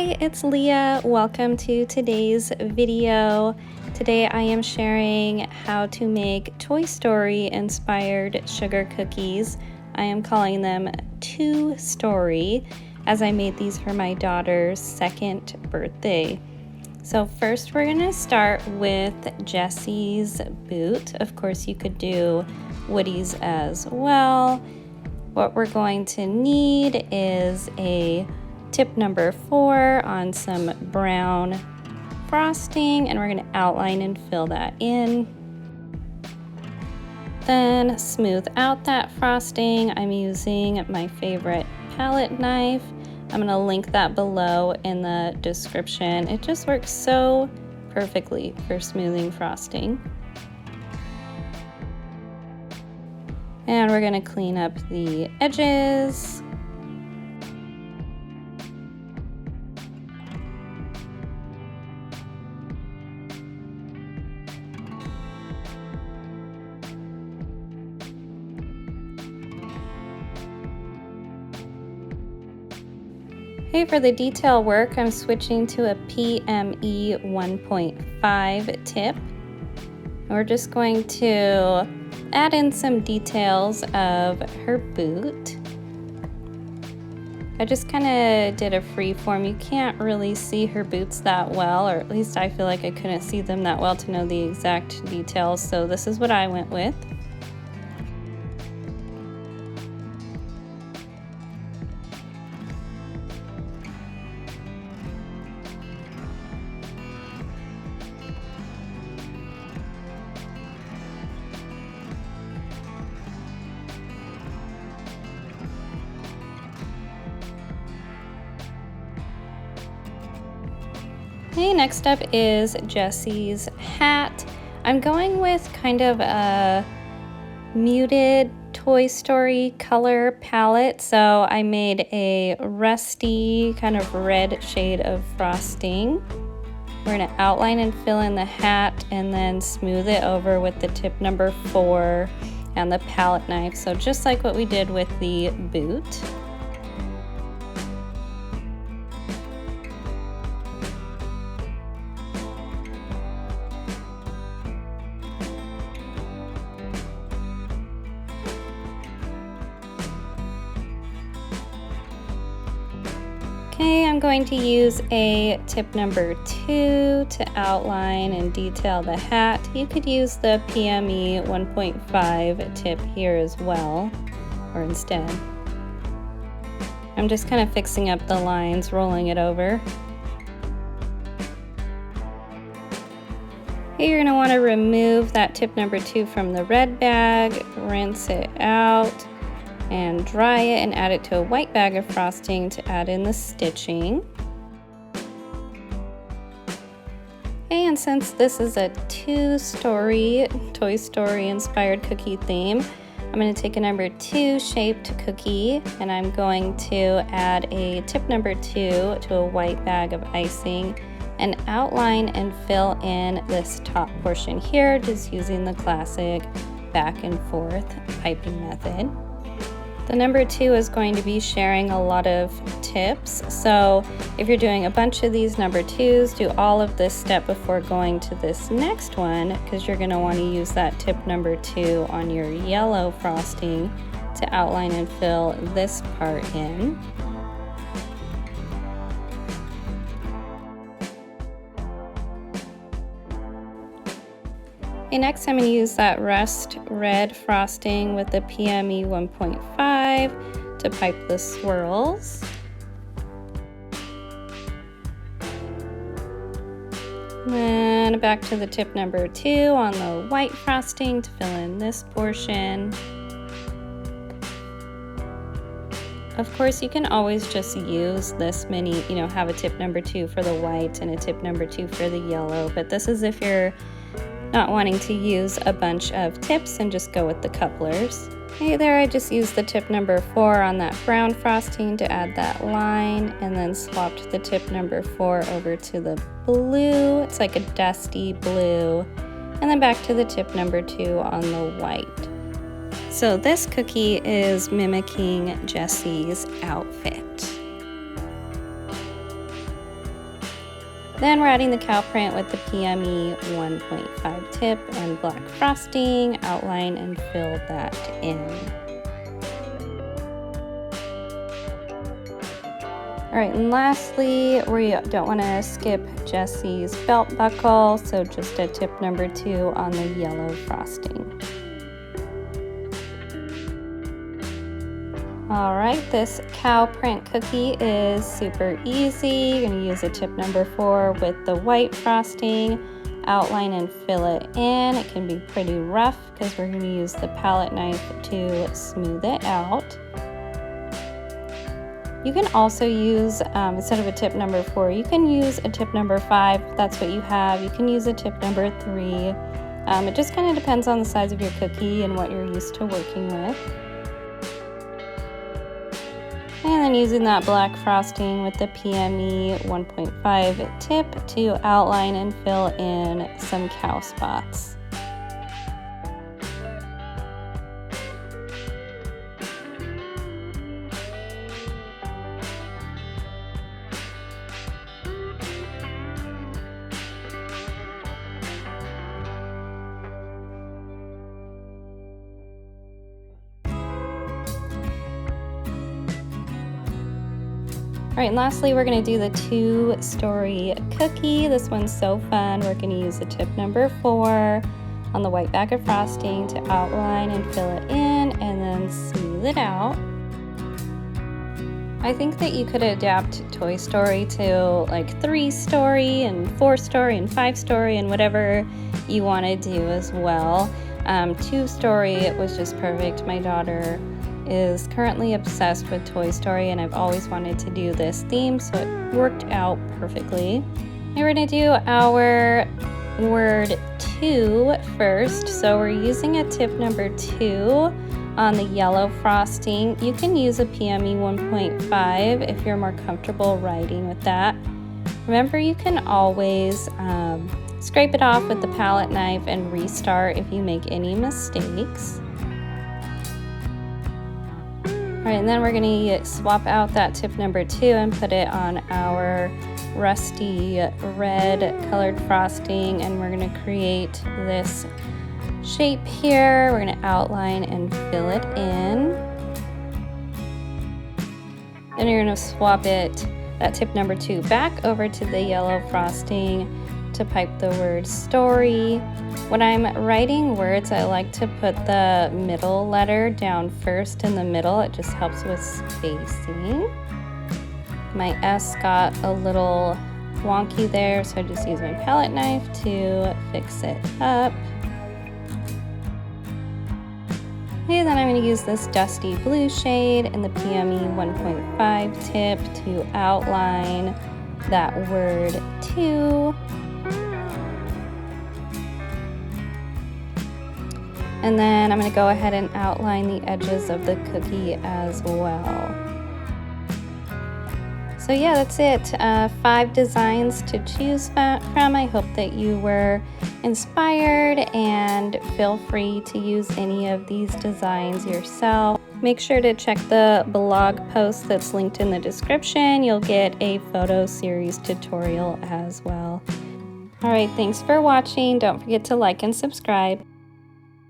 Hi, it's Leah. Welcome to today's video. Today I am sharing how to make Toy Story inspired sugar cookies. I am calling them 2 Story as I made these for my daughter's 2nd birthday. So first we're going to start with Jessie's boot. Of course you could do Woody's as well. What we're going to need is a tip number 4 on some brown frosting, and we're going to outline and fill that in. Then smooth out that frosting. I'm using my favorite palette knife. I'm going to link that below in the description. It just works so perfectly for smoothing frosting. And we're going to clean up the edges. Okay, for the detail work, I'm switching to a PME 1.5 tip. We're just going to add in some details of her boot. I just kind of did a free form. You can't really see her boots that well, or at least I feel like I couldn't see them that well to know the exact details, so this is what I went with. Okay, next up is Jessie's hat. I'm going with kind of a muted Toy Story color palette, so I made a rusty kind of red shade of frosting. We're going to outline and fill in the hat and then smooth it over with the tip number 4 and the palette knife, so just like what we did with the boot. Okay, I'm going to use a tip number 2 to outline and detail the hat. You could use the PME 1.5 tip here as well, or instead. I'm just kind of fixing up the lines, rolling it over. Okay, you're going to want to remove that tip number 2 from the red bag, rinse it out, and dry it and add it to a white bag of frosting to add in the stitching. Okay, and since this is a 2-story Toy Story inspired cookie theme, I'm going to take a number 2 shaped cookie and I'm going to add a tip number 2 to a white bag of icing and outline and fill in this top portion here, just using the classic back and forth piping method. The number 2 is going to be sharing a lot of tips, so if you're doing a bunch of these number 2s, do all of this step before going to this next one, because you're going to want to use that tip number 2 on your yellow frosting to outline and fill this part in. Okay, next I'm going to use that rust red frosting with the PME 1.5 to pipe the swirls. And then back to the tip number 2 on the white frosting to fill in this portion. Of course, you can always just use this many, have a tip number 2 for the white and a tip number 2 for the yellow, but this is if you're not wanting to use a bunch of tips and just go with the couplers. Okay, there I just used the tip number 4 on that brown frosting to add that line, and then swapped the tip number 4 over to the blue. It's like a dusty blue, and then back to the tip number 2 on the white. So this cookie is mimicking Jessie's outfit. Then we're adding the cow print with the PME 1.5 tip and black frosting, outline and fill that in. All right, and lastly, we don't want to skip Jessie's belt buckle, so just a tip number 2 on the yellow frosting. All right, this cow print cookie is super easy. You're gonna use a tip number 4 with the white frosting, outline and fill it in. It can be pretty rough because we're gonna use the palette knife to smooth it out. You can also use, instead of a tip number 4, you can use a tip number 5, if that's what you have. You can use a tip number 3. It just kind of depends on the size of your cookie and what you're used to working with. And then using that black frosting with the PME 1.5 tip to outline and fill in some cow spots. All right, and lastly, we're gonna do the 2-story cookie. This one's so fun. We're gonna use the tip number 4 on the white bag of frosting to outline and fill it in and then smooth it out. I think that you could adapt Toy Story to like 3-story and 4-story and 5-story and whatever you wanna do as well. 2-story was just perfect. My daughter is currently obsessed with Toy Story and I've always wanted to do this theme, so it worked out perfectly. And we're gonna do our word 2 first. So we're using a tip number 2 on the yellow frosting. You can use a PME 1.5 if you're more comfortable writing with that. Remember, you can always scrape it off with the palette knife and restart if you make any mistakes. All right, and then we're gonna swap out that tip number 2 and put it on our rusty red colored frosting, and we're gonna create this shape here. We're gonna outline and fill it in. Then you're gonna swap that tip number 2 back over to the yellow frosting to pipe the word story. When I'm writing words, I like to put the middle letter down first in the middle. It just helps with spacing. My S got a little wonky there, so I just use my palette knife to fix it up. Okay, then I'm going to use this dusty blue shade in the PME 1.5 tip to outline that word 2. And then I'm going to go ahead and outline the edges of the cookie as well. So yeah, that's it. 5 designs to choose from. I hope that you were inspired, and feel free to use any of these designs yourself. Make sure to check the blog post that's linked in the description. You'll get a photo series tutorial as well. All right, thanks for watching. Don't forget to like and subscribe.